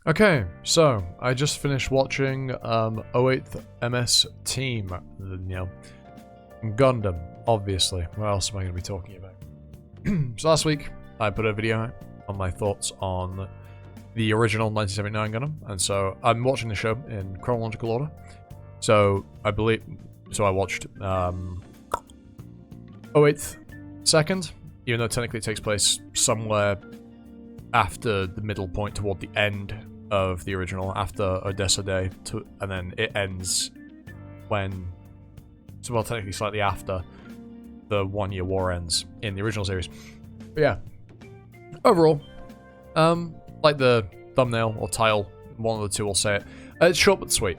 Okay, so I just finished watching 08th MS Team, Gundam, obviously. What else am I going to be talking about? So last week, I put a video out on my thoughts on the original 1979 Gundam, and so I'm watching the show in chronological order. So I watched 08th second, even though technically it takes place somewhere after the middle point toward the end of the original, after Odessa Day, and then it ends technically slightly after the 1 year war ends in the original series. But yeah, overall, like the thumbnail or title, one of the two will say it, it's short but sweet.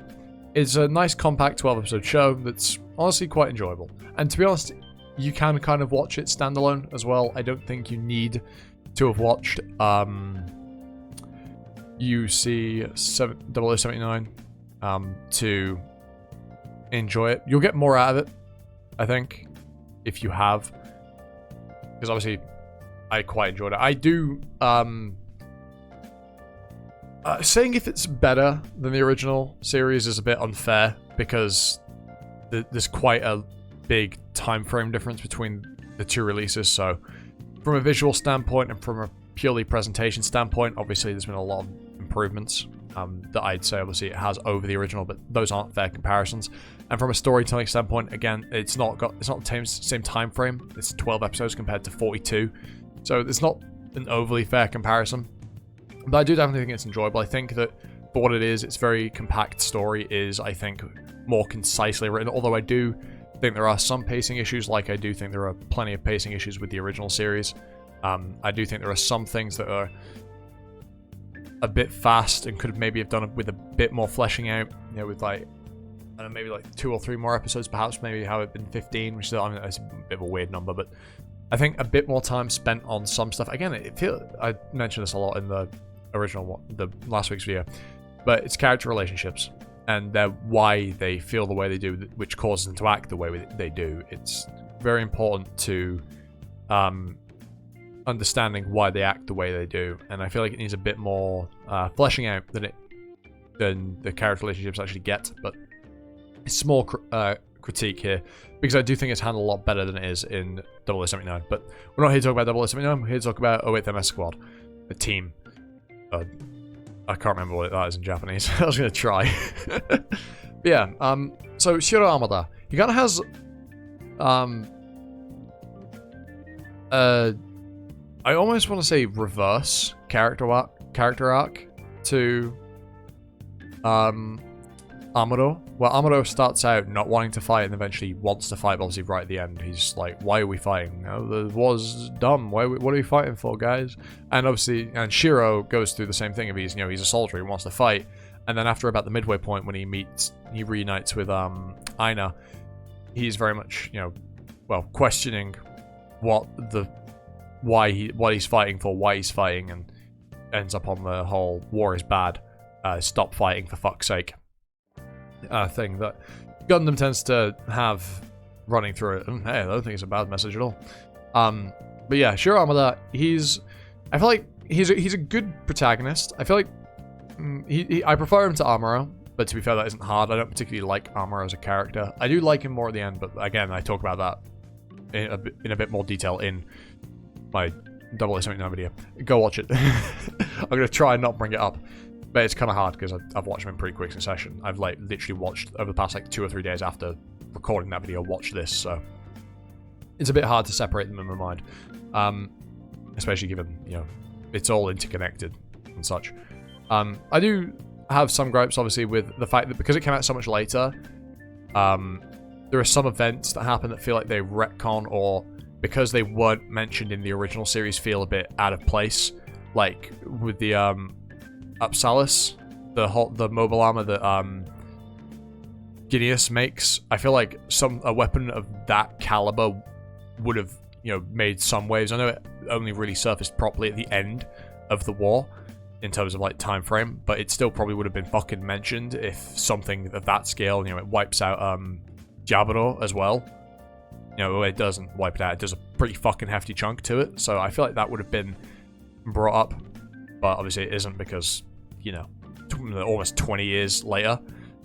It's a nice compact 12 episode show that's honestly quite enjoyable. And to be honest, you can kind of watch it standalone as well. I don't think you need to have watched UC 0079 to enjoy it. You'll get more out of it, I think, if you have, because obviously I quite enjoyed it. I do saying if it's better than the original series is a bit unfair, because there's quite a big time frame difference between the two releases. So from a visual standpoint and from a purely presentation standpoint, obviously there's been a lot of improvements that I'd say obviously it has over the original, but those aren't fair comparisons. And from a storytelling standpoint, again, it's not the same time frame. It's 12 episodes compared to 42, so it's not an overly fair comparison. But I do definitely think it's enjoyable. I think that for what it is, its very compact story is, I think, more concisely written, although I do think there are some pacing issues, like I do think there are plenty of pacing issues with the original series. I do think there are some things that are a bit fast and could have maybe have done it with a bit more fleshing out, with like, I don't know, maybe like 2 or 3 more episodes, perhaps maybe have it been 15, which is, I mean, that's a bit of a weird number, but I think a bit more time spent on some stuff. Again, I mentioned this a lot in the original one, the last week's video, but it's character relationships and why they feel the way they do, which causes them to act the way they do. It's very important to understanding why they act the way they do, and I feel like it needs a bit more fleshing out than the character relationships actually get. But it's a small critique here, because I do think it's handled a lot better than it is in 0079. But we're not here to talk about 0079, we're here to talk about 08th MS Squad, the team. I can't remember what that is in Japanese. I was going to try. But yeah, so Shiro Amada, he kind of has I almost want to say reverse character arc to Amuro. Well, Amuro starts out not wanting to fight and eventually wants to fight, but obviously right at the end he's like, why are we fighting? The war's dumb. What are we fighting for, guys? And obviously, and Shiro goes through the same thing. If he's a soldier, he wants to fight, and then after about the midway point when he reunites with Aina, he's very much questioning why he's fighting for, why he's fighting, and ends up on the whole war is bad, stop fighting for fuck's sake thing that Gundam tends to have running through it. And hey, I don't think it's a bad message at all. But yeah, Shiro Amada, I feel like he's a good protagonist. I feel like I prefer him to Amuro, but to be fair, that isn't hard. I don't particularly like Amuro as a character. I do like him more at the end, but again, I talk about that in a bit more detail in my 0079 video. Go watch it. I'm going to try and not bring it up, but it's kind of hard because I've watched them in pretty quick succession. I've literally watched over the past 2 or 3 days after recording that video, watched this, so it's a bit hard to separate them in my mind, especially given it's all interconnected and such. I do have some gripes obviously with the fact that because it came out so much later, there are some events that happen that feel like they retcon, or because they weren't mentioned in the original series, feel a bit out of place. Like with the Upsalis, the mobile armor that Gideus makes, I feel like a weapon of that caliber would have made some waves. I know it only really surfaced properly at the end of the war in terms of time frame, but it still probably would have been fucking mentioned if something of that scale, it wipes out Jaburo as well. It doesn't wipe it out. It does a pretty fucking hefty chunk to it. So I feel like that would have been brought up, but obviously it isn't because you know, almost 20 years later.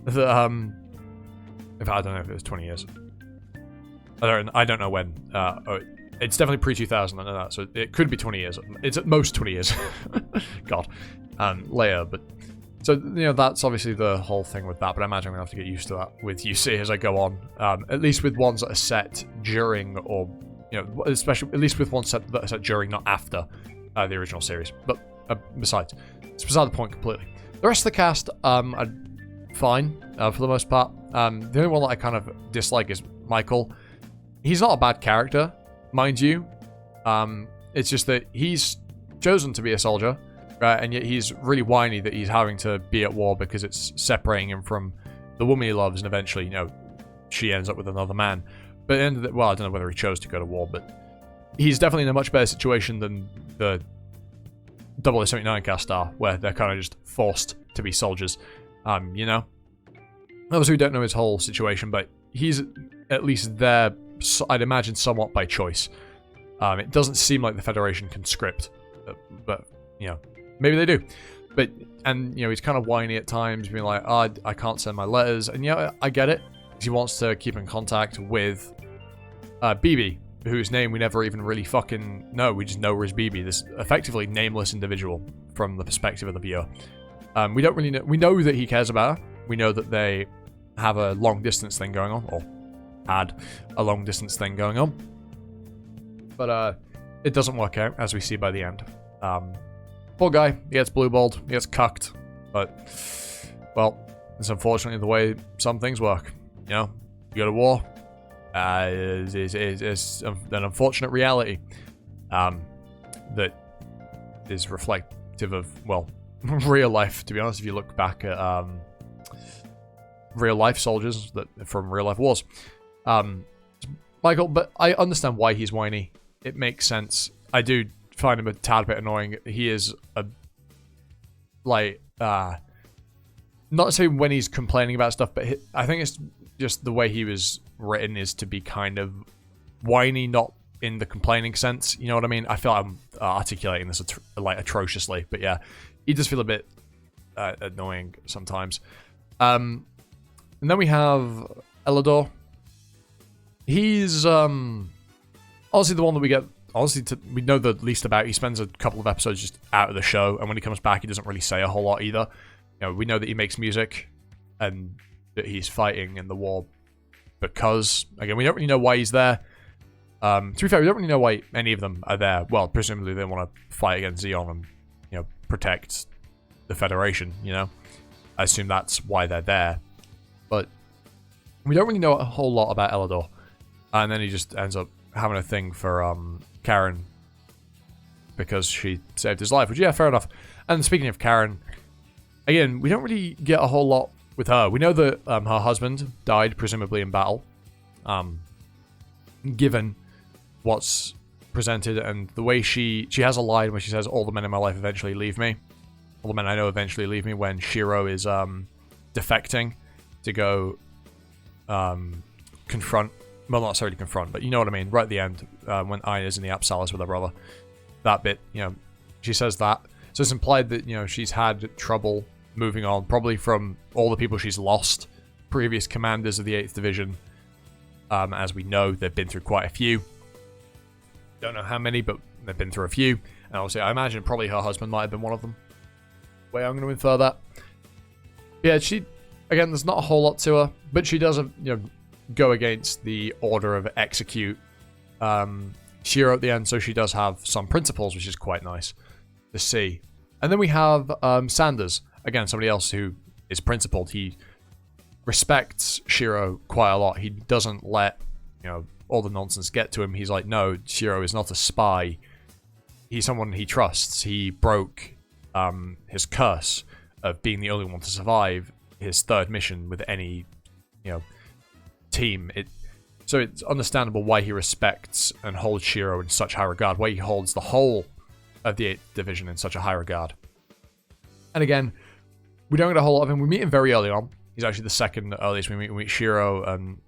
In fact, I don't know if it was 20 years. I don't know when. It's definitely pre-2000, I know that, so it could be 20 years. It's at most 20 years. God. Later, but... So, you know, that's obviously the whole thing with that, but I imagine I'm going to have to get used to that with UC as I go on. At least with ones that are set during, or, you know, especially, at least with ones that are set during, not after the original series. But besides, it's beside the point completely. The rest of the cast, are fine, for the most part. The only one that I kind of dislike is Michael. He's not a bad character, mind you. It's just that he's chosen to be a soldier. And yet he's really whiny that he's having to be at war because it's separating him from the woman he loves, and eventually, you know, she ends up with another man. But at the end of the, well, I don't know whether he chose to go to war, but he's definitely in a much better situation than the 0079 cast are, where they're kind of just forced to be soldiers. You know? Obviously, we don't know his whole situation, but he's at least there, I'd imagine, somewhat by choice. It doesn't seem like the Federation can script, but you know, maybe they do. But, and, you know, he's kind of whiny at times, being like, oh, I can't send my letters. And, yeah, I get it. He wants to keep in contact with BB, whose name we never even really fucking know. We just know her as BB, this effectively nameless individual from the perspective of the viewer. We don't really know. We know that he cares about her. We know that they have a long-distance thing going on, or had a long-distance thing going on. But it doesn't work out, as we see by the end. Poor guy, he gets blue-balled, he gets cucked, but, well, it's unfortunately the way some things work. You know, you go to war, is an unfortunate reality that is reflective of, well, real life, to be honest, if you look back at real-life soldiers that from real-life wars. Michael, but I understand why he's whiny. It makes sense. I do find him a tad bit annoying. He is not to say when he's complaining about stuff, but I think it's just the way he was written is to be kind of whiny, not in the complaining sense. You know what I mean? I feel like I'm articulating this atrociously, but yeah, he does feel a bit annoying sometimes. And then we have Elidor. He's honestly the one that we get. Honestly, we know the least about. He spends a couple of episodes just out of the show, and when he comes back, he doesn't really say a whole lot either. You know, we know that he makes music, and that he's fighting in the war because, again, we don't really know why he's there. To be fair, we don't really know why any of them are there. Well, presumably they want to fight against Zeon and, you know, protect the Federation, you know? I assume that's why they're there. But we don't really know a whole lot about Elidor. And then he just ends up having a thing for Karen because she saved his life, which, yeah, fair enough. And speaking of Karen, again, we don't really get a whole lot with her. We know that her husband died, presumably in battle, given what's presented, and the way she has a line where she says, all the men in my life eventually leave me. All the men I know eventually leave me, when Shiro is defecting to go confront, well, not necessarily confront, but you know what I mean, right at the end, when Ina's in the Apsalis with her brother. That bit, you know, she says that. So it's implied that, you know, she's had trouble moving on, probably from all the people she's lost, previous commanders of the 8th Division. As we know, they've been through quite a few. Don't know how many, but they've been through a few. And obviously, I imagine probably her husband might have been one of them. Way I'm going to infer that. Yeah, she, again, there's not a whole lot to her, but she does, you know, go against the order of execute Shiro at the end, so she does have some principles, which is quite nice to see. And then we have Sanders, again, somebody else who is principled. He respects Shiro quite a lot. He doesn't let, you know, all the nonsense get to him. He's like, no, Shiro is not a spy. He's someone he trusts. He broke his curse of being the only one to survive his third mission with any, you know, team. So it's understandable why he respects and holds Shiro in such high regard, why he holds the whole of the 8th Division in such a high regard. And again, we don't get a whole lot of him. We meet him very early on. He's actually the second earliest. We meet Shiro and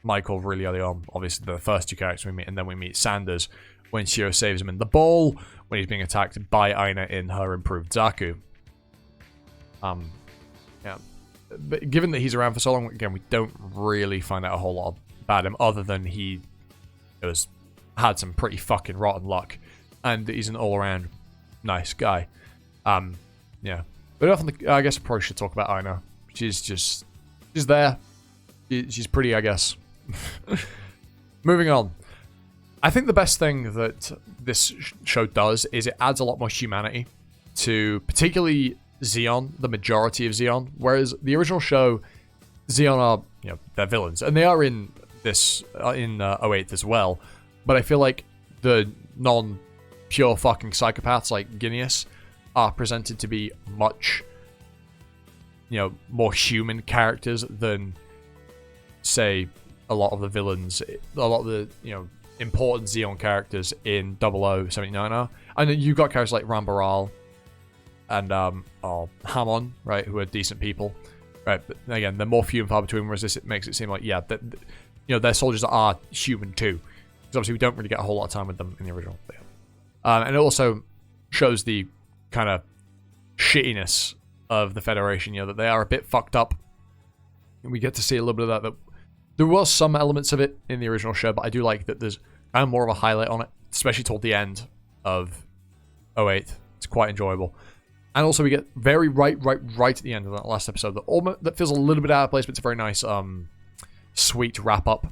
Michael really early on. Obviously, the first two characters we meet, and then we meet Sanders when Shiro saves him in the bowl, when he's being attacked by Ina in her improved Zaku. Yeah. But given that he's around for so long, again, we don't really find out a whole lot about him, other than he had some pretty fucking rotten luck, and that he's an all-around nice guy. Yeah. But I guess I probably should talk about Aina. She's there. She's pretty, I guess. Moving on. I think the best thing that this show does is it adds a lot more humanity to particularly Zeon, the majority of Zeon. Whereas the original show, Zeon are, they're villains. And they are in this, in 08 as well. But I feel like the non-pure fucking psychopaths like Gineas are presented to be much, more human characters than, say, a lot of the villains, a lot of the, important Zeon characters in 0079 are. And then you've got characters like Rambaral and Hamon, right, who are decent people, right? But again, they're more few and far between, whereas this makes it seem like, that, their soldiers are human too. Because obviously we don't really get a whole lot of time with them in the original. And it also shows the kind of shittiness of the Federation, that they are a bit fucked up. And we get to see a little bit of that. There was some elements of it in the original show, but I do like that there's kind of more of a highlight on it, especially toward the end of 08. It's quite enjoyable. And also we get very right at the end of that last episode that feels a little bit out of place, but it's a very nice, sweet wrap-up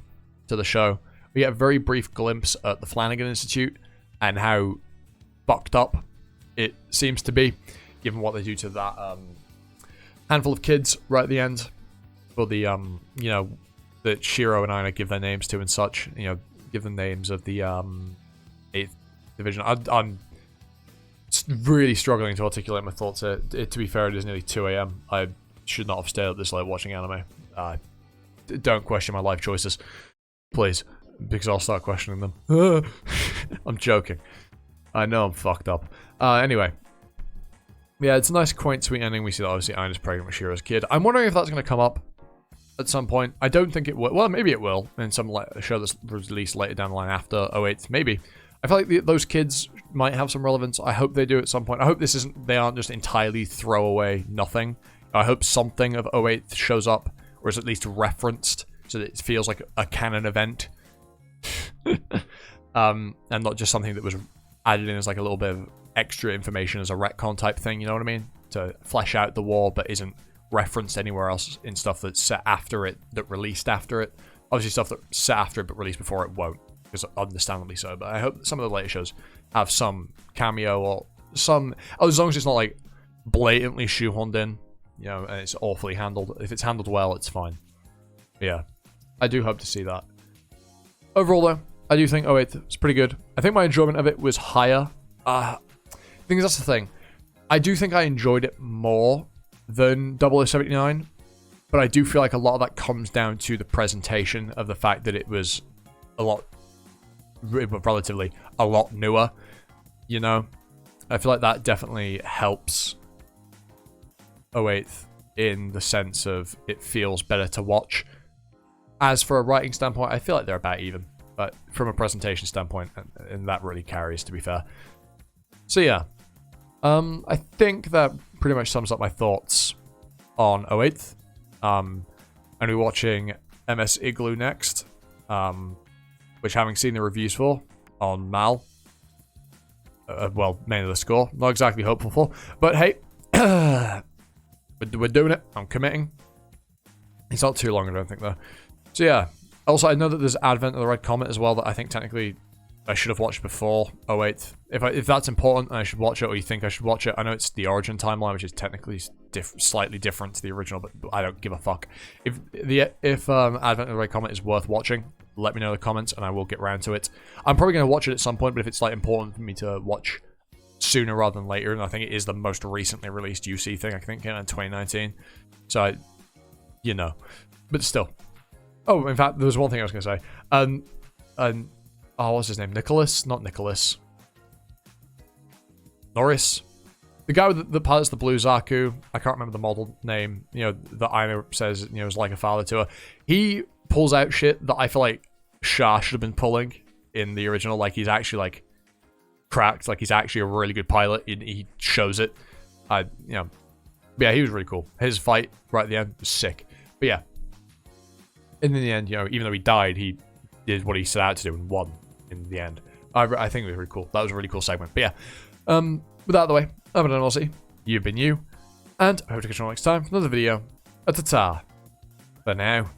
to the show. We get a very brief glimpse at the Flanagan Institute and how fucked up it seems to be, given what they do to that handful of kids right at the end. For the, that Shiro and Aina give their names to and such. Give them names of the 8th Division. I'm really struggling to articulate my thoughts here. To be fair, it is nearly 2 a.m. I should not have stayed up this late watching anime. Don't question my life choices, please, because I'll start questioning them. I'm joking. I know I'm fucked up. Anyway. Yeah, it's a nice, quaint, sweet ending. We see that obviously Aina's pregnant with Shiro's kid. I'm wondering if that's going to come up at some point. I don't think it will. Well, maybe it will in some show that's released later down the line after 08. Maybe. I feel like those kids might have some relevance. I hope they do at some point. I hope they aren't just entirely throwaway nothing. I hope something of 08 shows up, or is at least referenced, so that it feels like a canon event. And not just something that was added in as like a little bit of extra information as a retcon type thing, you know what I mean? To flesh out the war, but isn't referenced anywhere else in stuff that's set after it, that released after it. Obviously stuff that set after it but released before it won't, because understandably so. But I hope some of the later shows have some cameo or some, as long as it's not like blatantly shoehorned in, and it's awfully handled. If it's handled well, it's fine. But yeah, I do hope to see that. Overall though, I do think 08 is pretty good. I think my enjoyment of it was higher. I think that's the thing. I do think I enjoyed it more than 0079, but I do feel like a lot of that comes down to the presentation of the fact that it was relatively a lot newer, I feel like that definitely helps 08 in the sense of it feels better to watch. As for a writing standpoint, I feel like they're about even, but from a presentation standpoint, and that really carries, to be fair. So yeah, I think that pretty much sums up my thoughts on 08. And we're watching MS Igloo next, which, having seen the reviews for on Mal, well, mainly the score, not exactly hopeful for, but hey, we're doing it. I'm committing. It's not too long, I don't think, though. So yeah, also I know that there's Advent of the Red Comet as well that I think technically I should have watched before 08. If that's important and I should watch it, or you think I should watch it, I know it's the origin timeline, which is technically slightly different to the original, but I don't give a fuck. If Advent of the Red Comet is worth watching, let me know in the comments and I will get around to it. I'm probably going to watch it at some point, but if it's like important for me to watch sooner rather than later, and I think it is the most recently released UC thing, I think in 2019. So, but still. Oh, in fact, there was one thing I was going to say. Oh, what's his name? Nicholas? Not Nicholas. Norris? The guy that pilots the Blue Zaku. I can't remember the model name. That Aina says, is like a father to her. He pulls out shit that I feel like Shah should have been pulling in the original. Like, he's actually, like, cracked. Like, he's actually a really good pilot. He shows it. But yeah, he was really cool. His fight right at the end was sick. But yeah, in the end, even though he died, he did what he set out to do and won in the end. I think it was really cool. That was a really cool segment. But yeah, with that out of the way, I've been Aussie. You've been you. And I hope to catch you next time for another video. Ta-ta. For now.